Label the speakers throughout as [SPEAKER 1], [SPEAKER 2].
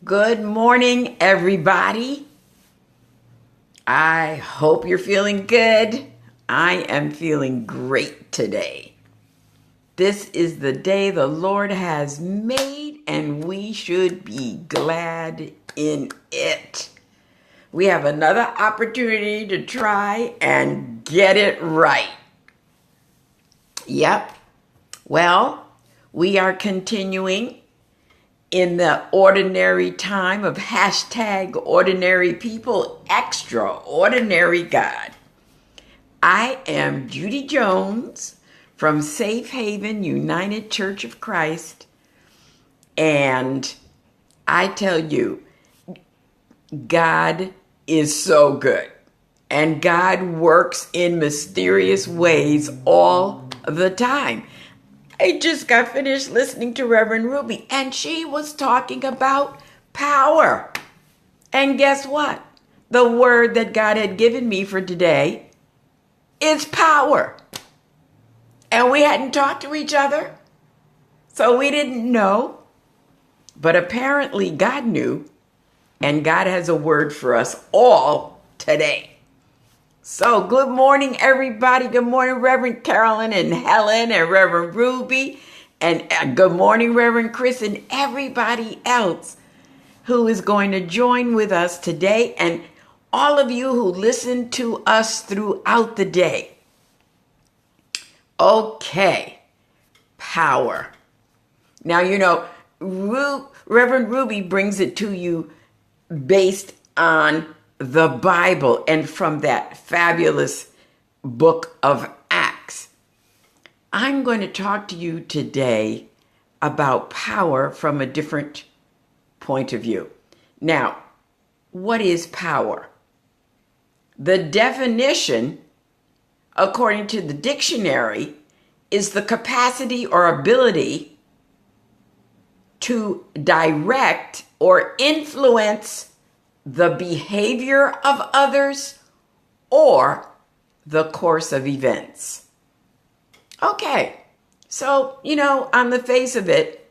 [SPEAKER 1] Good morning, everybody. I hope you're feeling good. I am feeling great today. This is the day the Lord has made, and we should be glad in it. We have another opportunity to try and get it right. Yep. Well, we are continuing in the ordinary time of hashtag ordinary people, extraordinary God. I am Judy Jones from Safe Haven United Church of Christ. And I tell you, God is so good. And God works in mysterious ways all the time. I just got finished listening to Reverend Ruby, and she was talking about power. And guess what? The word that God had given me for today is power. And we hadn't talked to each other, so we didn't know. But apparently God knew, and God has a word for us all today. So good morning, everybody. Good morning, Reverend Carolyn and Helen and Reverend Ruby. And good morning, Reverend Chris and everybody else who is going to join with us today, and all of you who listen to us throughout the day. Okay, power. Now, Reverend Ruby brings it to you based on the Bible and from that fabulous book of Acts. I'm going to talk to you today about power from a different point of view. Now, what is power? The definition, according to the dictionary, is the capacity or ability to direct or influence the behavior of others or the course of events. Okay, so, on the face of it,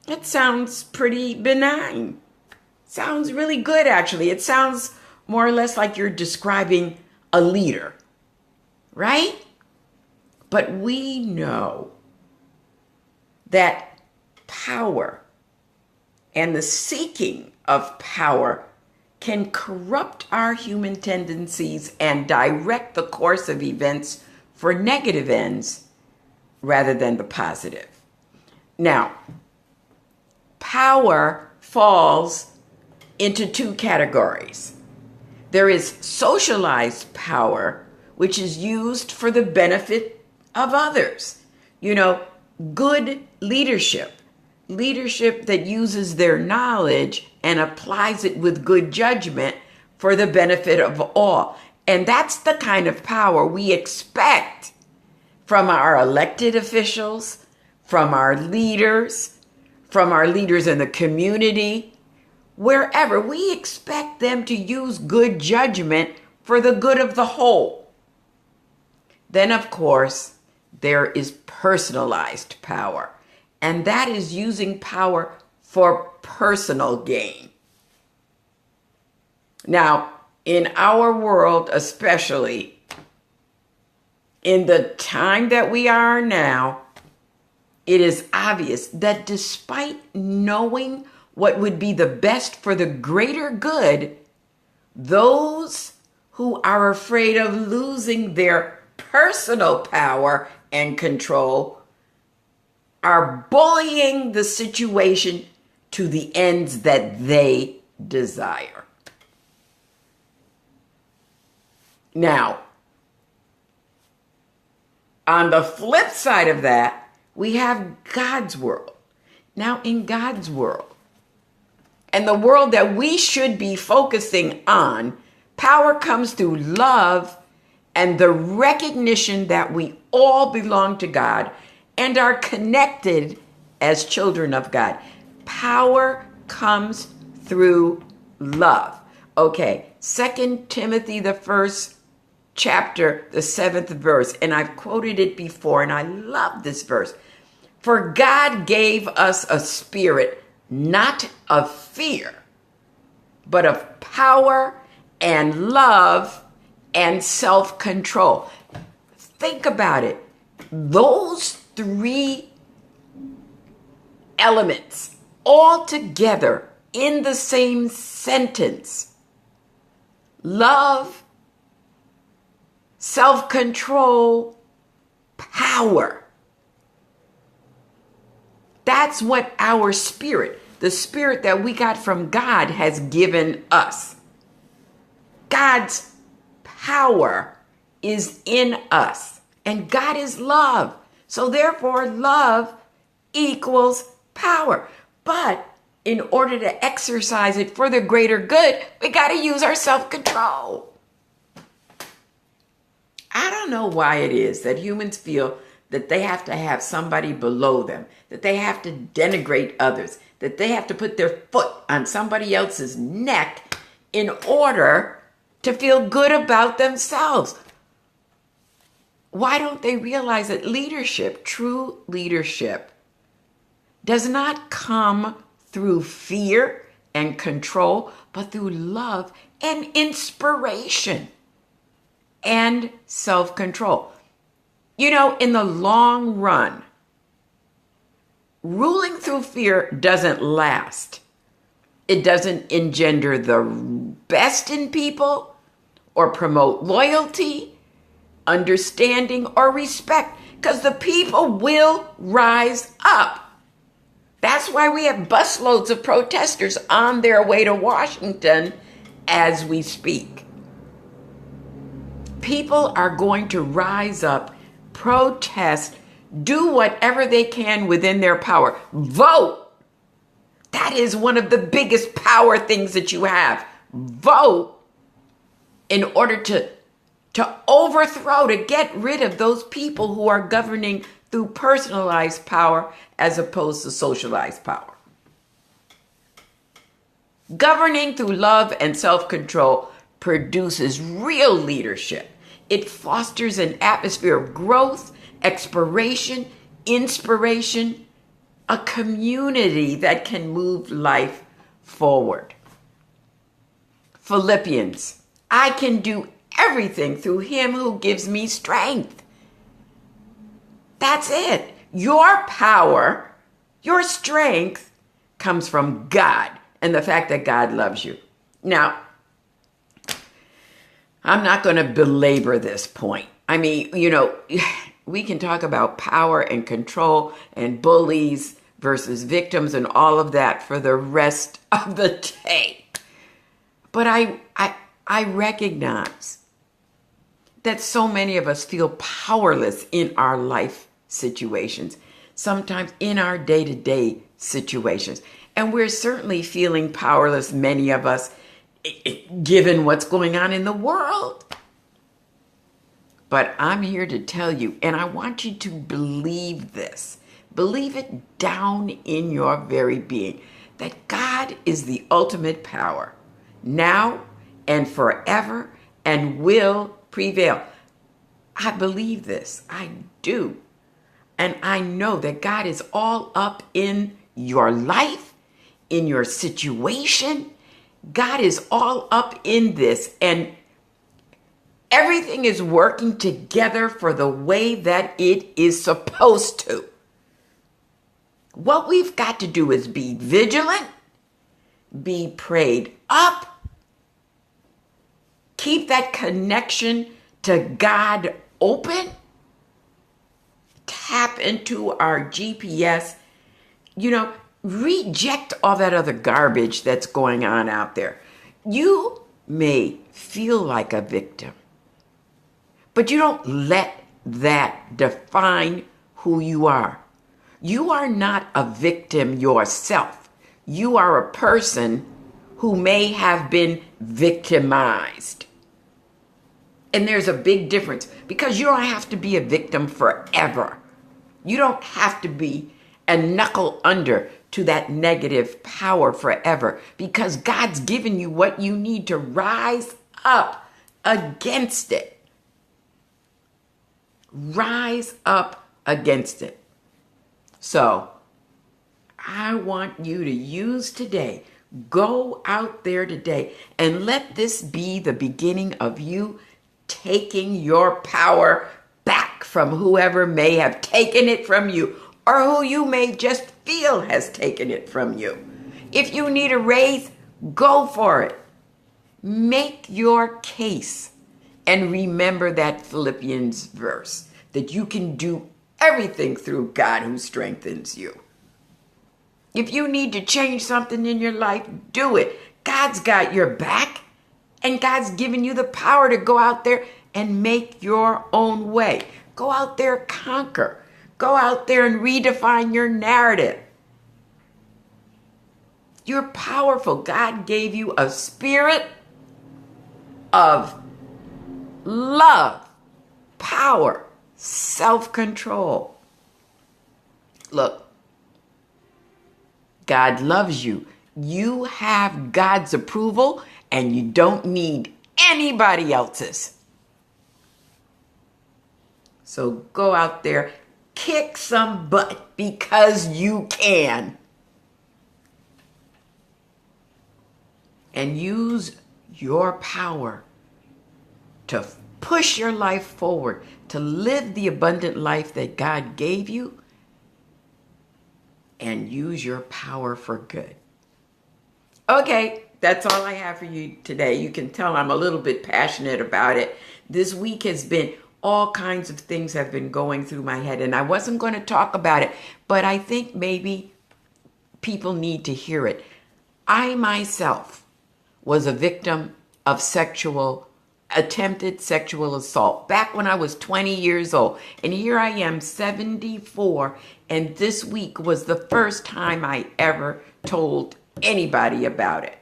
[SPEAKER 1] it sounds pretty benign. Sounds really good, actually. It sounds more or less like you're describing a leader, right? But we know that power and the seeking of power can corrupt our human tendencies and direct the course of events for negative ends rather than the positive. Now, power falls into two categories. There is socialized power, which is used for the benefit of others. Good leadership that uses their knowledge and applies it with good judgment for the benefit of all. And that's the kind of power we expect from our elected officials, from our leaders in the community, wherever. We expect them to use good judgment for the good of the whole. Then, of course, there is personalized power. And that is using power for personal gain. Now, in our world, especially in the time that we are now, it is obvious that despite knowing what would be the best for the greater good, those who are afraid of losing their personal power and control are bullying the situation to the ends that they desire. Now, on the flip side of that, we have God's world. Now, in God's world, and the world that we should be focusing on, power comes through love and the recognition that we all belong to God and are connected as children of God. Power comes through love. Okay, 2 Timothy, the first chapter, the 7th verse, and I've quoted it before, and I love this verse. For God gave us a spirit not of fear, but of power and love and self-control. Think about it. Those three elements all together in the same sentence. Love, self-control, power. That's what our spirit, the spirit that we got from God, has given us. God's power is in us, and God is love. So therefore, love equals power. But in order to exercise it for the greater good, we got to use our self-control. I don't know why it is that humans feel that they have to have somebody below them, that they have to denigrate others, that they have to put their foot on somebody else's neck in order to feel good about themselves. Why don't they realize that leadership, true leadership, does not come through fear and control, but through love and inspiration and self-control? You know, in the long run, ruling through fear doesn't last. It doesn't engender the best in people or promote loyalty, understanding, or respect, because the people will rise up. That's why we have busloads of protesters on their way to Washington as we speak. People are going to rise up, protest, do whatever they can within their power. Vote. That is one of the biggest power things that you have. Vote in order to overthrow, to get rid of those people who are governing through personalized power as opposed to socialized power. Governing through love and self-control produces real leadership. It fosters an atmosphere of growth, exploration, inspiration, a community that can move life forward. Philippians, I can do everything through him who gives me strength. That's it. Your power, your strength comes from God and the fact that God loves you. Now, I'm not going to belabor this point. I mean, you know, we can talk about power and control and bullies versus victims and all of that for the rest of the day. But I recognize that so many of us feel powerless in our life situations, sometimes in our day-to-day situations. And we're certainly feeling powerless, many of us, given what's going on in the world. But I'm here to tell you, and I want you to believe this. Believe it down in your very being, that God is the ultimate power, now and forever, and will prevail. I believe this. I do. And I know that God is all up in your life, in your situation. God is all up in this, and everything is working together for the way that it is supposed to. What we've got to do is be vigilant, be prayed up, keep that connection to God open, tap into our GPS, you know, reject all that other garbage that's going on out there. You may feel like a victim, but you don't let that define who you are. You are not a victim yourself. You are a person who may have been victimized. And there's a big difference, because you don't have to be a victim forever. You don't have to be and knuckle under to that negative power forever, because God's given you what you need to rise up against it. Rise up against it. So, I want you to use today. Go out there today and let this be the beginning of you taking your power back from whoever may have taken it from you or who you may just feel has taken it from you. If you need a raise, go for it. Make your case and remember that Philippians verse that you can do everything through God who strengthens you. If you need to change something in your life, do it. God's got your back, and God's given you the power to go out there and make your own way. Go out there, conquer. Go out there and redefine your narrative. You're powerful. God gave you a spirit of love, power, self-control. Look, God loves you. You have God's approval, and you don't need anybody else's. So go out there, kick some butt because you can. And use your power to push your life forward, to live the abundant life that God gave you, and use your power for good. Okay, that's all I have for you today. You can tell I'm a little bit passionate about it. This week has been, all kinds of things have been going through my head, and I wasn't going to talk about it, but I think maybe people need to hear it. I myself was a victim of attempted sexual assault back when I was 20 years old. And here I am, 74, and this week was the first time I ever told anybody about it.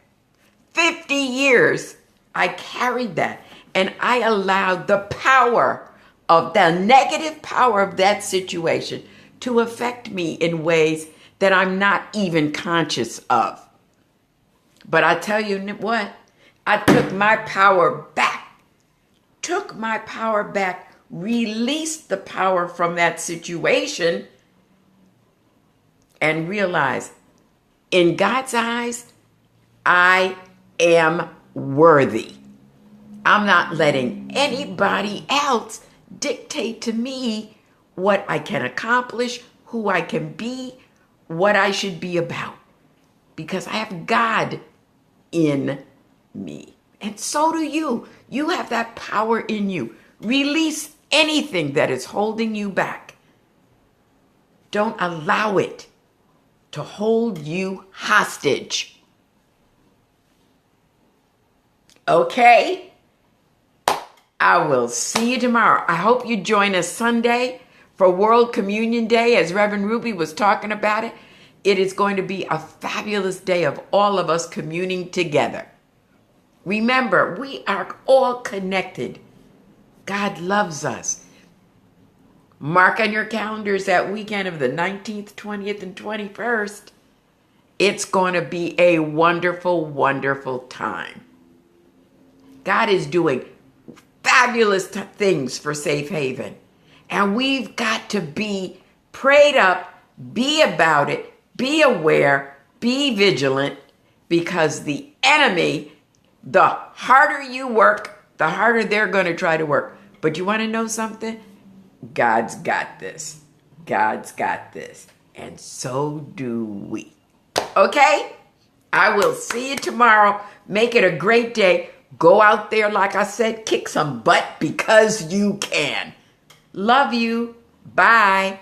[SPEAKER 1] 50 years I carried that, and I allowed the power of the negative power of that situation to affect me in ways that I'm not even conscious of. But I tell you what, I took my power back. Released the power from that situation, and realized in God's eyes, I am worthy. I'm not letting anybody else dictate to me what I can accomplish, who I can be, what I should be about, because I have God in me. And so do you. You have that power in you. Release anything that is holding you back. Don't allow it to hold you hostage. Okay? I will see you tomorrow. I hope you join us Sunday for World Communion Day, as Reverend Ruby was talking about it. It is going to be a fabulous day of all of us communing together. Remember, we are all connected. God loves us. Mark on your calendars that weekend of the 19th, 20th, and 21st. It's going to be a wonderful, wonderful time. God is doing fabulous things for Safe Haven. And we've got to be prayed up, be about it, be aware, be vigilant, because the enemy, the harder you work, the harder they're going to try to work. But you want to know something? God's got this. God's got this. And so do we. Okay? I will see you tomorrow. Make it a great day. Go out there, like I said, kick some butt because you can. Love you. Bye.